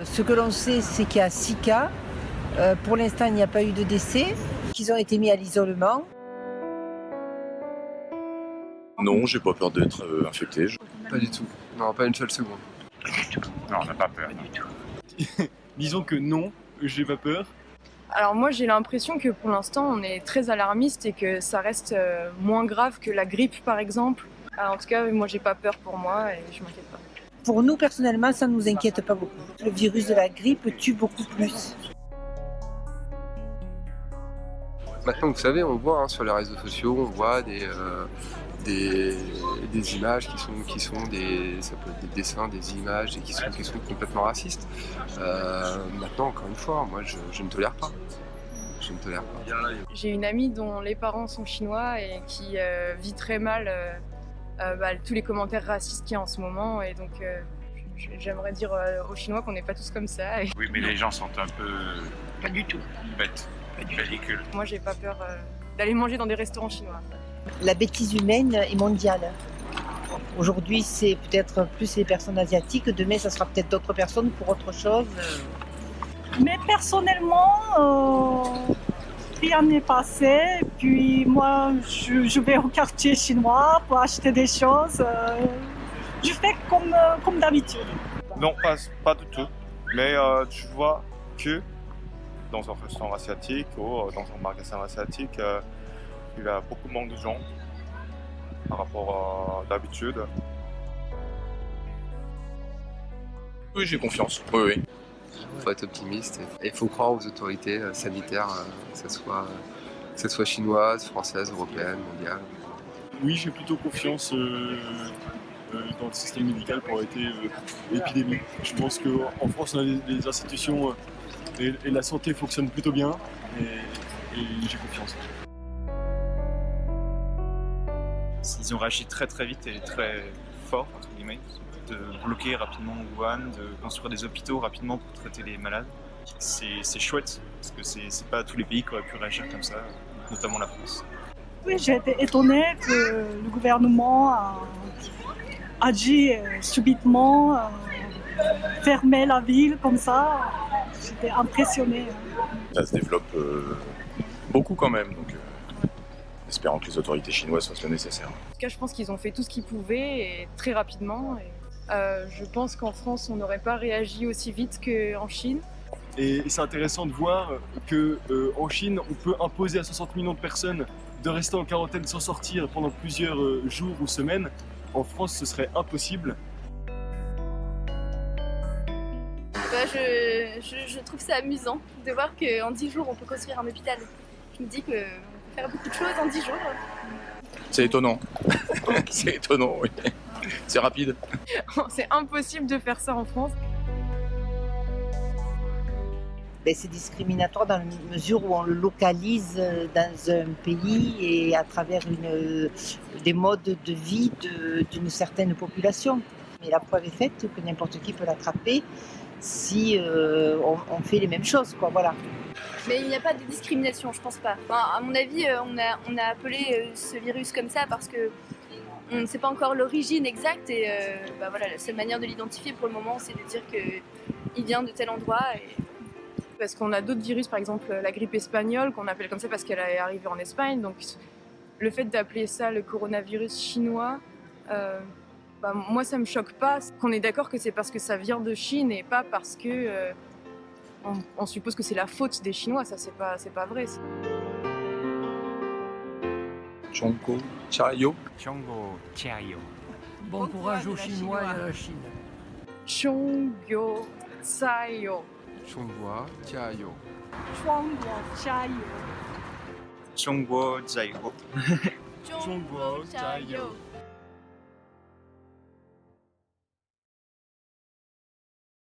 Ce que l'on sait, c'est qu'il y a 6 cas. Pour l'instant, il n'y a pas eu de décès. Ils ont été mis à l'isolement. Non, j'ai pas peur d'être infecté. Pas du tout. Non, pas une seule seconde. Non, on n'a pas peur. Disons que non, j'ai pas peur. Alors moi j'ai l'impression que pour l'instant on est très alarmiste et que ça reste moins grave que la grippe par exemple. Alors, en tout cas moi j'ai pas peur pour moi et je m'inquiète pas. Pour nous, personnellement, ça ne nous inquiète pas beaucoup. Le virus de la grippe tue beaucoup plus. Maintenant, vous savez, on voit sur les réseaux sociaux, on voit des images qui sont ça peut être des dessins, des images et qui sont complètement racistes. Maintenant, encore une fois, moi, je ne tolère pas. Je ne tolère pas. J'ai une amie dont les parents sont chinois et qui vit très mal tous les commentaires racistes qu'il y a en ce moment et donc j'aimerais dire aux Chinois qu'on n'est pas tous comme ça. Et... Oui, mais les gens sont un peu Pas du tout. bêtes, ridicules. Moi j'ai pas peur d'aller manger dans des restaurants chinois. La bêtise humaine est mondiale. Aujourd'hui, c'est peut-être plus les personnes asiatiques. Demain, ça sera peut-être d'autres personnes pour autre chose. Mais personnellement, rien n'est passé. Puis moi, je vais au quartier chinois pour acheter des choses. Je fais comme d'habitude. Non, pas du tout. Mais tu vois que dans un restaurant asiatique ou dans un magasin asiatique, il y a beaucoup moins de gens par rapport à d'habitude. Oui, j'ai confiance. Oui. Il faut être optimiste et il faut croire aux autorités sanitaires, que ce soit chinoises, françaises, européennes, mondiales. Oui, j'ai plutôt confiance dans le système médical pour arrêter l'épidémie. Je pense qu'en France, on a des institutions et la santé fonctionne plutôt bien et j'ai confiance. Ils ont réagi très très vite et très fort, entre guillemets, de bloquer rapidement Wuhan, de construire des hôpitaux rapidement pour traiter les malades. C'est chouette, parce que c'est pas tous les pays qui auraient pu réagir comme ça, notamment la France. Oui, j'ai été étonnée que le gouvernement a agi subitement, fermé la ville comme ça. J'étais impressionnée. Ça se développe beaucoup quand même, donc espérons que les autorités chinoises fassent le nécessaire. En tout cas, je pense qu'ils ont fait tout ce qu'ils pouvaient et très rapidement. Et, je pense qu'en France, on n'aurait pas réagi aussi vite qu'en Chine. Et c'est intéressant de voir qu'en Chine, on peut imposer à 60 millions de personnes de rester en quarantaine sans sortir pendant plusieurs jours ou semaines. En France, ce serait impossible. Je trouve ça amusant de voir qu'en 10 jours, on peut construire un hôpital. Je me dis qu'on peut faire beaucoup de choses en 10 jours. C'est étonnant. C'est étonnant, oui. C'est rapide. C'est impossible de faire ça en France. C'est discriminatoire dans la mesure où on le localise dans un pays et à travers des modes de vie d'une certaine population. Mais la preuve est faite que n'importe qui peut l'attraper si on fait les mêmes choses, quoi, voilà. Mais il n'y a pas de discrimination, je pense pas. Enfin, à mon avis, on a appelé ce virus comme ça parce que on ne sait pas encore l'origine exacte et voilà, la seule manière de l'identifier pour le moment, c'est de dire qu'il vient de tel endroit. Parce qu'on a d'autres virus, par exemple la grippe espagnole, qu'on appelle comme ça parce qu'elle est arrivée en Espagne. Donc le fait d'appeler ça le coronavirus chinois, moi ça me choque pas. Qu'on est d'accord que c'est parce que ça vient de Chine et pas parce que on suppose que c'est la faute des Chinois. Ça c'est pas vrai. Chongguo Jiayo. Chongguo Jiayo. Bon courage aux Chinois et à la Chine. Chongguo Jiayo. Chongguo Jiayo. Chongguo Jiayo. Chongguo Jiayo. Chongguo Jiayo.